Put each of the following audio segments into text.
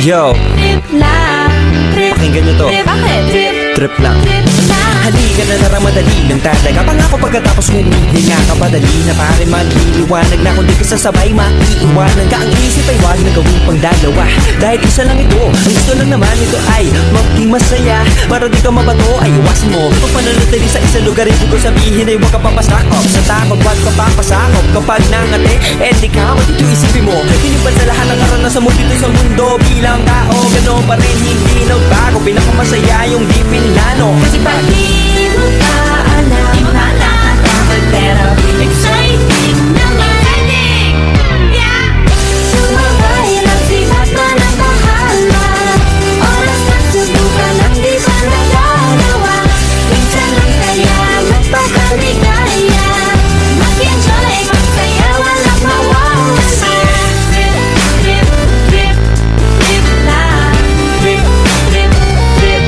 Yo, Trip lang, trip, pakinggan nyo to. trip, bakit? Trip, Trip lang. trip lang. Halika na naramadali ng talaga Pangako pagkatapos humihinga ka padali na pare magliliwanag na kung di ka sasabay maiiwanan ka Ang isip ay wag na gawin pang dalawa Dahil isa lang ito, ang gusto lang naman ito ay maging masaya Para di ka mabato ay iwasan mo Kung pananatili sa isang lugar ibig ko sabihin ay huwag ka papasakop Sa takot wag ka papasakop Kapag nangati, di ka matito isipin mo Hinipan sa lahat ng karanasan mo dito sa mundo Bilang tao, gano'n pa rin hindi nagbago Pinakamasaya yung di pinlano Kasi pag Di mo pa alam, di mo pa natatakot, pero exciting naman. Yeah! Sumabay lang sibat na ng bahala. Oras na subukan ang di pa nagagawa. Minsan lang kaya magpakaligaya. Mag-enjoy, magsaya, walang mawawala. Trip, trip, trip, trip lang. Trip, trip, trip,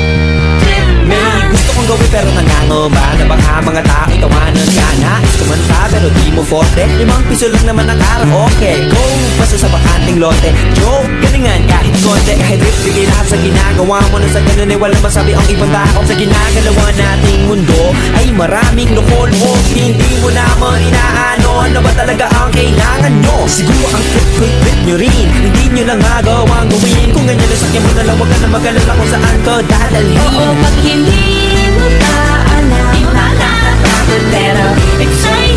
trip lang. May gusto kong gawin pero nangangamba Na baka mga tao itawanan ka Nais kumanta pero di mo forte 5 piso lang naman ang karaoke Go, basta sa bakanting lote Joke, galingan kahit konti Kahit rip, lahat sa ginagawa mo Na sa ganun ay walang masabi ang ibang tao Sa ginagalawa nating mundo Ay maraming loko-loko Hindi mo naman inaano Ano ba talaga ang kailangan nyo Siguro ang trip nyo rin Hindi nyo lang magawang gawin Kung ganyan na sakyan mo na lang Huwag ka na mag-alala kung saan ka dadalhin Oo, pag hindi mo pa alam, di mo pa natatakot, pero exciting